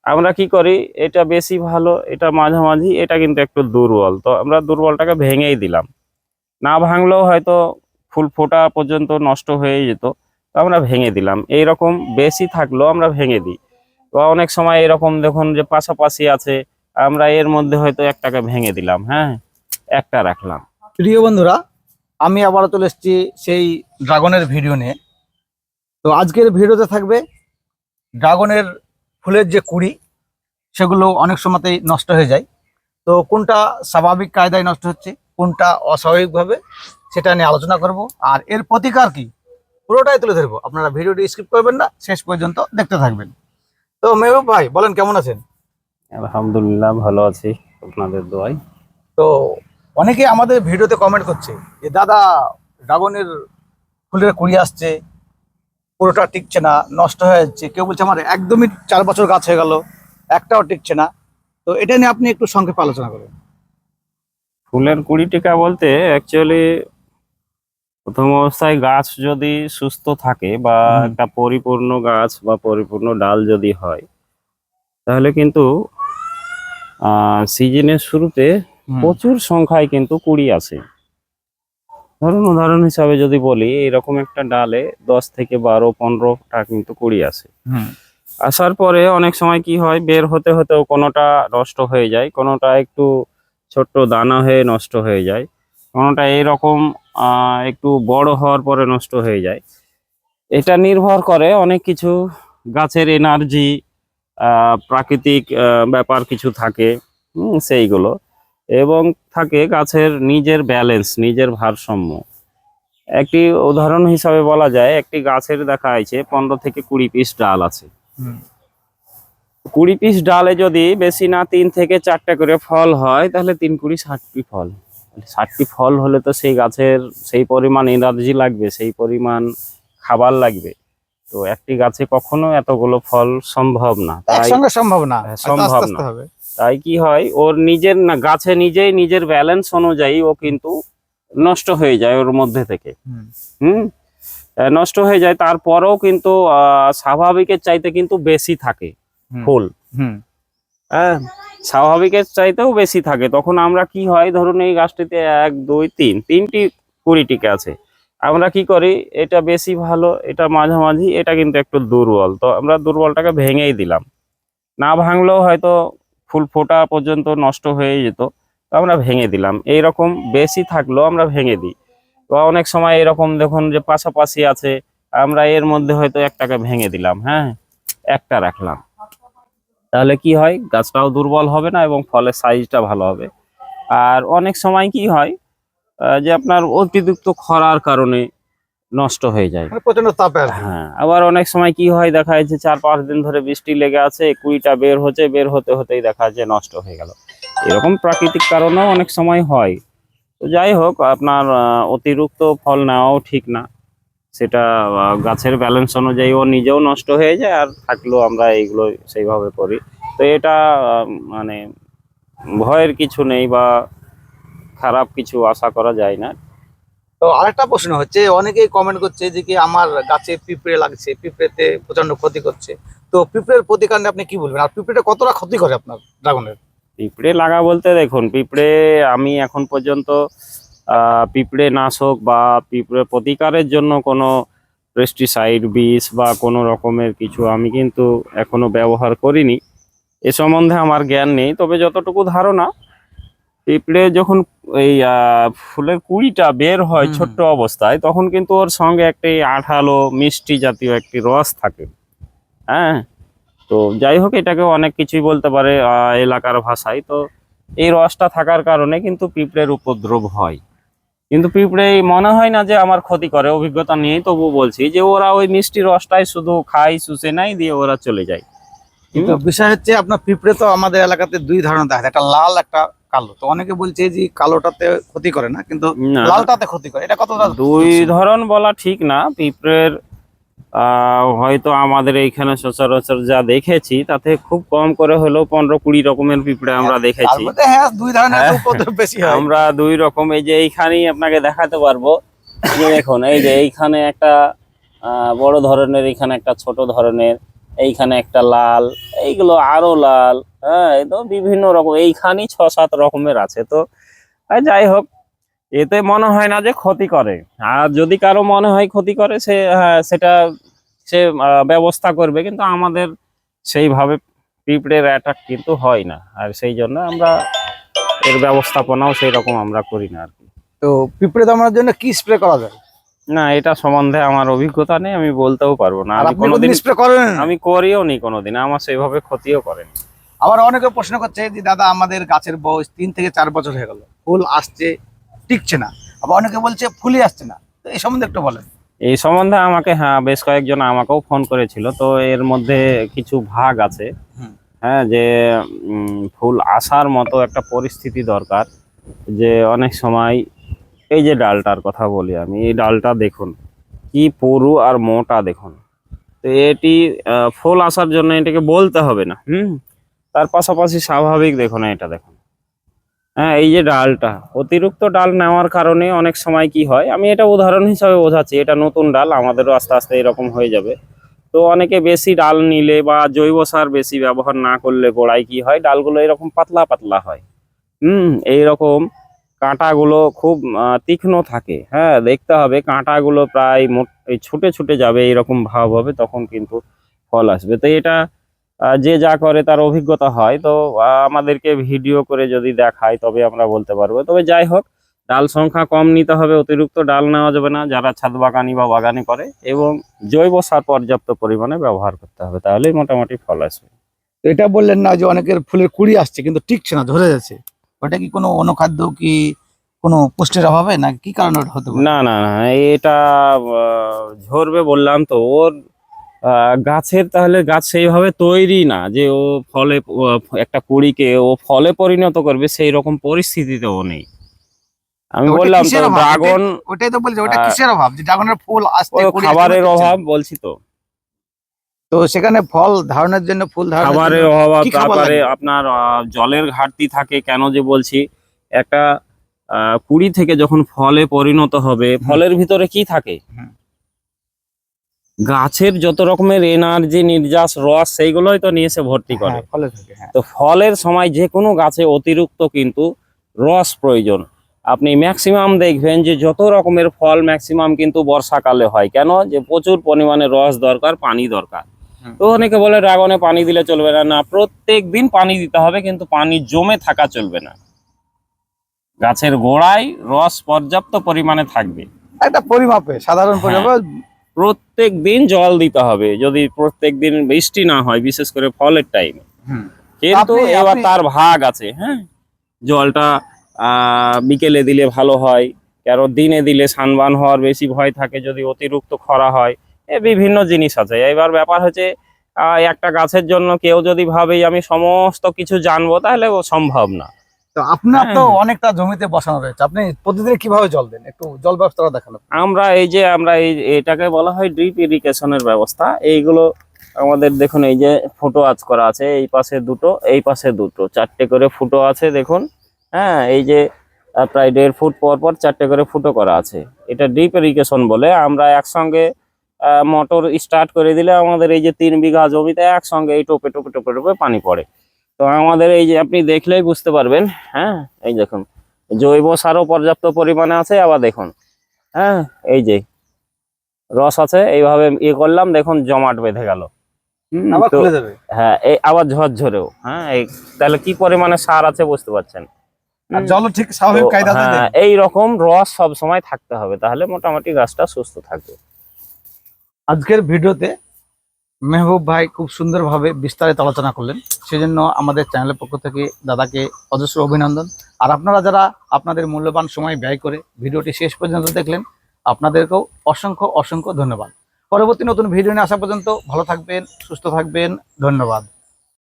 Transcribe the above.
আমরা কি করি, এটা বেশি ভালো, এটা মাঝামাঝি, এটা কিন্তু একটু দুর্বল, তো আমরা দুর্বলটাকে ভেঙেই দিলাম। না ভাঙলেও হয়তো ফুল ফোটা পর্যন্ত নষ্ট হয়ে যেত, তো আমরা ভেঙে দিলাম। এইরকম বেশি থাকলেও আমরা ভেঙে দিই। তো অনেক সময় এরকম দেখুন যে পাশাপাশি আছে, আমরা এর মধ্যে হয়তো একটাকে ভেঙে দিলাম, হ্যাঁ, একটা রাখলাম। প্রিয় বন্ধুরা, আমি আবারও চলে এসেছি সেই ড্রাগনের ভিডিও নিয়ে। তো আজকের ভিডিওতে থাকবে ড্রাগনের ফুলের যে কুড়ি, সেগুলো অনেক সময়তেই নষ্ট হয়ে যায়। তো কোনটা স্বাভাবিক কায়দায় নষ্ট হচ্ছে, কোনটা অস্বাভাবিকভাবে, সেটা নিয়ে আলোচনা করব। আর এর প্রতিকার কি, পুরোটাই তুলে ধরবো। আপনারা ভিডিওটি স্কিপ করবেন না, শেষ পর্যন্ত দেখতে থাকবেন। তো মেহবুব ভাই, বলেন কেমন আছেন? আলহামদুলিল্লাহ, ভালো আছি আপনাদের দোয়ায়। তো অনেকে আমাদের ভিডিওতে কমেন্ট করছে যে দাদা, ড্রাগনের ফুলের কুড়ি আসছে, পুরোটা টিকছে না, নষ্ট হয়ে যাচ্ছে। কেউ বলছে আমার একদমই 4 বছর গাছ হয়ে গেল, একটাও টিকছে না। তো এটা নিয়ে আপনি একটু সংক্ষেপে আলোচনা করুন। ফুলের কুড়ি টিকা বলতে অ্যাকচুয়ালি প্রথম অবস্থায় গাছ যদি সুস্থ থাকে বা একটা পরিপূর্ণ গাছ বা পরিপূর্ণ ডাল যদি হয়, তাহলে কিন্তু সিজনের শুরুতে প্রচুর সংখ্যায় কিন্তু কুড়ি আসে। ধরুন উদাহরণ হিসাবে যদি বলি, এরকম একটা ডালে 10 থেকে 12-15টা কিন্তু কুড়ি আসে। আসার পরে অনেক সময় কি হয়, বের হতে হতেও কোনোটা নষ্ট হয়ে যায়, কোনোটা একটু ছোট্ট দানা হয়ে নষ্ট হয়ে যায়, কোনোটা এরকম একটু বড় হওয়ার পরে নষ্ট হয়ে যায়। এটা নির্ভর করে অনেক কিছু, গাছের এনার্জি, প্রাকৃতিক ব্যাপার কিছু থাকে, সেইগুলো, এবং থাকে গাছের নিজের ব্যালেন্স, নিজের ভারসাম্য। একটি উদাহরণ হিসাবে বলা যায়, একটি গাছের দেখা যাচ্ছে 15 থেকে 20 পিস ডাল আছে। 20 পিস ডালে যদি বেশি না 3 থেকে 4টা করে ফল হয়, তাহলে 3 20 60টি ফল। 60টি ফল হলে তো সেই গাছের সেই পরিমাণ এনার্জি লাগবে, সেই পরিমাণ খাবার লাগবে। তো একটি গাছে কখনো এতগুলো ফল সম্ভব না, তাই একসঙ্গে সম্ভব না, সম্ভব আস্তে আস্তে না। হবে। তাই কি হয়, ওর নিজের না, গাছে নিজেই নিজের ব্যালেন্স অনুযায়ী ও কিন্তু নষ্ট হয়ে যায় ওর মধ্যে থেকে। নষ্ট হয়ে যায়, তারপরেও কিন্তু স্বাভাবিকের চাইতে কিন্তু বেশি থাকে ফুল। হ্যাঁ, স্বাভাবিকের চাইতেও বেশি থাকে। তখন আমরা কি হয়, ধরুন এই গাছটিতে 1 2 3 তিনটি কুড়ি টিকে আছে, আমরা কি করি, এটা বেশি ভালো, এটা মাঝামাঝি, এটা কিন্তু একটু দুর্বল, তো আমরা দুর্বলটাকে ভেঙেই দিলাম। না ভাঙলেও হয়তো ফুল ফোটা পর্যন্ত নষ্ট হয়ে যেত, তো আমরা ভেঙে দিলাম। এইরকম বেশি থাকলেও আমরা ভেঙে দিই। তো অনেক সময় এরকম দেখুন যে পাশাপাশি আছে, আমরা এর মধ্যে হয়তো একটাকে ভেঙে দিলাম, হ্যাঁ, একটা রাখলাম। তাহলে কি হয়, গাছটাও দুর্বল হবে না এবং ফলের সাইজটা ভালো হবে। আর অনেক সময় কি হয়, যে আপনার অতিরিক্ত খরার কারণে নষ্ট হয়ে যায়। প্রচন্ড তাপে আর কি। হ্যাঁ, আবার অনেক সময় কি হয়, দেখা যাচ্ছে 4-5 দিন ধরে বৃষ্টি লেগে আছে, কুড়িটা বের হচ্ছে, বের হতে হতেই দেখা যাচ্ছে নষ্ট হয়ে গেল। এরকম প্রাকৃতিক কারণেও অনেক সময় হয়। তো যাই হোক, আপনার অতিরিক্ত ফল নেওয়াও ঠিক না। সেটা গাছের ব্যালেন্স অনুযায়ী ও নিজেও নষ্ট হয়ে যায়, আর থাকলেও আমরা এইগুলো সেইভাবে করি। তো এটা মানে ভয়ের কিছু নেই বা খারাপ কিছু আশা করা যায় না। তো আরেকটা প্রশ্ন হচ্ছে, অনেকেই কমেন্ট করছে যে কি আমার গাছে পিঁপড়ে লাগছে, পিঁপড়েতে প্রচন্ড ক্ষতি করছে। তো পিঁপড়ের প্রতিকার নিয়ে আপনি কি বলবেন, আর পিঁপড়ে কতটা ক্ষতি করে আপনার ড্রাগনের? পিঁপড়ে লাগা বলতে দেখুন, পিঁপড়ে আমি এখন পর্যন্ত পিঁপড়ে নাশক বা পিঁপড়ে প্রতিকারের জন্য কোনো পেস্টিসাইড বিষ বা কোনো রকমের কিছু আমি কিন্তু এখনো ব্যবহার করিনি। এ সম্বন্ধে আমার জ্ঞান নেই, তবে যতটুকু ধারণা, পিঁপড়ে যখন এই ফুলের কুঁড়িটা বের হয় ছোট্ট অবস্থায়, তখন কিন্তু ওর সঙ্গে একটি আঠালো মিষ্টি জাতীয় একটি রস থাকে। হ্যাঁ, তো যাই হোক, এটাকে অনেক কিছুই বলতে পারে এলাকার ভাষায়। তো এই রসটা থাকার কারণে কিন্তু পিঁপড়ের উপদ্রব হয়। কিন্তু পিঁপড়ে মনে হয় না যে আমার ক্ষতি করে, অভিজ্ঞতা নিয়েই তবু বলছি যে ওরা ওই মিষ্টি রসটাই শুধু খায়, শুষে নাই, দিয়ে ওরা চলে যায়। কিন্তু বিষয় হচ্ছে, আপনার পিঁপড়ে তো আমাদের এলাকাতে দুই ধরনের দেখা যায়, একটা লাল, একটা কালো। তো অনেকে বলছে যে কালোটাতে ক্ষতি করে না, কিন্তু না, লালটাতে ক্ষতি করে। এটা কতটা? দুই ধরন বলা ঠিক না। পিঁপড়ের হয়তো আমাদের এইখানে সচরাচর যা দেখেছি, তাতে খুব কম করে হলেও 15-20 রকমের পিঁপড়ে আমরা দেখেছি। হ্যাঁ, দুই ধরনের উপদ্রব বেশি হয়। আমরা দুই রকম, এই যে এইখানেই আপনাকে দেখাতে পারবো, যে দেখুন এই যে এইখানে একটা বড় ধরনের, এখানে একটা ছোট ধরনের, এইখানে একটা লাল, এইগুলো আরো লাল। হ্যাঁ, এই তো বিভিন্ন রকম, এইখানেই 6-7 রকমের আছে। তো যাই হোক, এতে মনে হয় না যে ক্ষতি করে। আর যদি কারো মনে হয় ক্ষতি করে, সে হ্যাঁ সেটা সে ব্যবস্থা করবে, কিন্তু আমাদের সেইভাবে পিঁপড়ের অ্যাটাক কিন্তু হয় না, আর সেই জন্য আমরা এর ব্যবস্থাপনাও সেই রকম আমরা করি না আর কি। তো পিঁপড়ে দমানোর জন্য কি স্প্রে করা যায়? না, এটা সম্বন্ধে আমার অভিজ্ঞতা নেই, আমি বলতেও পারবো না। আর আমি আপনি কোনোদিন কোনদিন স্প্রে করেন? আমি করিও নি কোনোদিন, আমার সেইভাবে ক্ষতিও করেনি। আবার অনেকে প্রশ্ন করছে যে দাদা আমাদের গাছের বয়স 3 থেকে 4 বছর হয়ে গেল, ফুল আসছে টিকছে না, আবার অনেকে বলছে ফুলই আসছে না, তো এই সম্বন্ধে একটু বলেন। এই সম্বন্ধে আমাকে হ্যাঁ বেশ কয়েকজন আমাকেও ফোন করেছিল। তো এর মধ্যে কিছু ভাগ আছে। হুম। হ্যাঁ, যে ফুল আসার মতো একটা পরিস্থিতি দরকার। যে অনেক সময় এই যে ডালটার কথা বলি আমি, এই ডালটা দেখুন কি পুরু আর মোটা দেখুন। তো এটি ফুল আসার জন্য এটাকে বলতে হবে না। তার পাশাপাশি স্বাভাবিক দেখুন, এটা দেখুন। হ্যাঁ, এই যে ডালটা, অতিরিক্ত ডাল নেওয়ার কারণে অনেক সময় কি হয়, আমি এটা উদাহরণ হিসাবে বোঝাচ্ছি, এটা নতুন ডাল, আমাদেরও আস্তে আস্তে এরকম হয়ে যাবে। তো অনেকে বেশি ডাল নিলে বা জৈব সার বেশি ব্যবহার না করলে গোড়ায় কি হয়, ডালগুলো এরকম পাতলা পাতলা হয়। এইরকম কাঁটাগুলো খুব তীক্ষ্ণ থাকে। হ্যাঁ, দেখতে হবে কাঁটাগুলো প্রায় এই ছুটে ছুটে যাবে, এরকম ভাব হবে, তখন কিন্তু ফল আসবে। তো এটা যে যা করে তার অভিজ্ঞতা হয়। তো আমাদেরকে ভিডিও করে যদি দেখায় তবে আমরা বলতে পারবো। তবে যাই হোক, ডাল সংখ্যা কম নিতে হবে, অতিরিক্ত ডাল নেওয়া যাবে না যারা ছাদ বাগানি বা বাগানি করে, এবং জৈব সার পর্যাপ্ত পরিমাণে ব্যবহার করতে হবে, তাহলেই মোটামুটি ফল আসবে। তো এটা বললেন না যে অনেকের ফুলের কুড়ি আসছে কিন্তু টিকছে না, ঝরে যাচ্ছে, ওটা কি কোনো অনুখাদ্য কি কোনো পুষ্টির অভাবে না কি কারণে ওটা হতে পারে? না না না, এটা ঝরবে বললাম তো, ওর গাছের তাহলে গাছ সেইভাবে তৈরি না যে ও ফলে একটা কুড়িকে ও ফলে পরিণত করবে, সেই রকম পরিস্থিতিতে ও নেই। আমি ওটা বললাম তো কিসের অভাব? ড্রাগন, ওটাই তো বলছি, ওটা আহ, কিসের অভাব যে ড্রাগনের ফুল আসছে, ওই কুড়ি আসছে, খাবারের টিকছে না? অভাব বলছি তো। তো সেখানে ফল ধারণের জন্য, ফুল ধারণের জন্য খাবারের অভাব, কি খাবার তারপরে লাগবে? আপনার জলের ঘাটতি থাকে। কেন যে বলছি, একটা কুড়ি থেকে যখন ফলে পরিণত হবে, ফলের ভিতরে কি থাকে, হুম। গাছের যত রকমের এনার্জি, নির্যাস, রস, সেইগুলোই তো নিয়ে এসে ভর্তি করে। হ্যাঁ, ফলে থাকে, হ্যাঁ। তো ফলের সময় যে কোনো গাছে অতিরিক্ত কিন্তু রস প্রয়োজন। আপনি ম্যাক্সিমাম দেখবেন যে যত রকমের ফল ম্যাক্সিমাম কিন্তু বর্ষাকালে হয়। কেন? যে প্রচুর পরিমাণে রস দরকার, পানি দরকার। হুম। তো অনেকে বলে ড্রাগনে পানি দিলে চলবে না। না, প্রত্যেক দিন পানি দিতে হবে, কিন্তু পানি জমে থাকা চলবে না। গাছের গোড়ায় রস পর্যাপ্ত পরিমাণে থাকবে। একটা পরিমাপে, সাধারণ হ্যাঁ, পরিমাপে। প্রত্যেক দিন জল দিতে হবে, যদি প্রত্যেক দিন বৃষ্টি না হয়, বিশেষ করে ফলের টাইমে। হুম। কিন্তু আপনি এবার আপনি তার ভাগ আছে। হ্যাঁ, জলটা বিকেলে দিলে ভালো হয়, কারণ দিনে দিলে সানবার্ন হওয়ার বেশি ভয় থাকে যদি অতিরিক্ত খরা হয়। বিভিন্ন জিনিস আছে। এবার ব্যাপার হচ্ছে, একটা গাছের জন্য কেউ যদি ভাবে আমি সমস্ত কিছু জানবো, তাহলে ও সম্ভব না। তো আপনার তো হ্যাঁ, অনেকটা জমিতে বসানো রয়েছে, আপনি প্রতিদিন কিভাবে জল দেন, একটু জল ব্যবস্থাটা দেখানো। আমরা এটাকে বলা হয় ড্রিপ ইরিগেশনের ব্যবস্থা। এইগুলো আমাদের দেখুন, এই যে ফুটো আঁচ করা আছে, এই পাশে দুটো, এই পাশে দুটো, 4টে করে ফুটো আছে দেখুন। হ্যাঁ, এই যে প্রায় 1.5 ফুট পর পর 4টে করে ফুটো করা আছে। এটা ড্রিপ ইরিগেশন বলে। আমরা একসঙ্গে মোটর স্টার্ট করে দিলে আমাদের এই যে 3 বিঘা জমিতে একসঙ্গে এই টোপে টোপে টোপে টোপে পানি পড়ে। তো আমাদের এই যে আপনি দেখলেই বুঝতে পারবেন। হ্যাঁ, এই দেখুন, জৈব সারও পর্যাপ্ত পরিমাণে আছে। আবার দেখুন, হ্যাঁ, এই যে রস আছে, এইভাবে করলাম, দেখুন জমাট বেঁধে গেল। আবার তো খুলে যাবে। হ্যাঁ, এই আবার ঝরঝরেও। হ্যাঁ, তাহলে কি পরিমাণে সার আছে বুঝতে পারছেন। আর হুম, জলও ঠিক তো স্বাভাবিক কায়দাতে হ্যাঁ, দেন। এই রকম রস সব সময় থাকতে হবে, তাহলে মোটামুটি গাছটা সুস্থ থাকবে। আজকের ভিডিওতে মেহবুব ভাই খুব সুন্দরভাবে বিস্তারিত আলোচনা করলেন, সেজন্য আমাদের চ্যানেলের পক্ষ থেকে দাদাকে অজস্র অভিনন্দন। আর আপনারা যারা আপনাদের মূল্যবান সময় ব্যয় করে ভিডিওটি শেষ পর্যন্ত দেখলেন, আপনাদেরকেও অসংখ্য অসংখ্য ধন্যবাদ। পরবর্তী নতুন ভিডিও নিয়ে আসা পর্যন্ত ভালো থাকবেন, সুস্থ থাকবেন। ধন্যবাদ।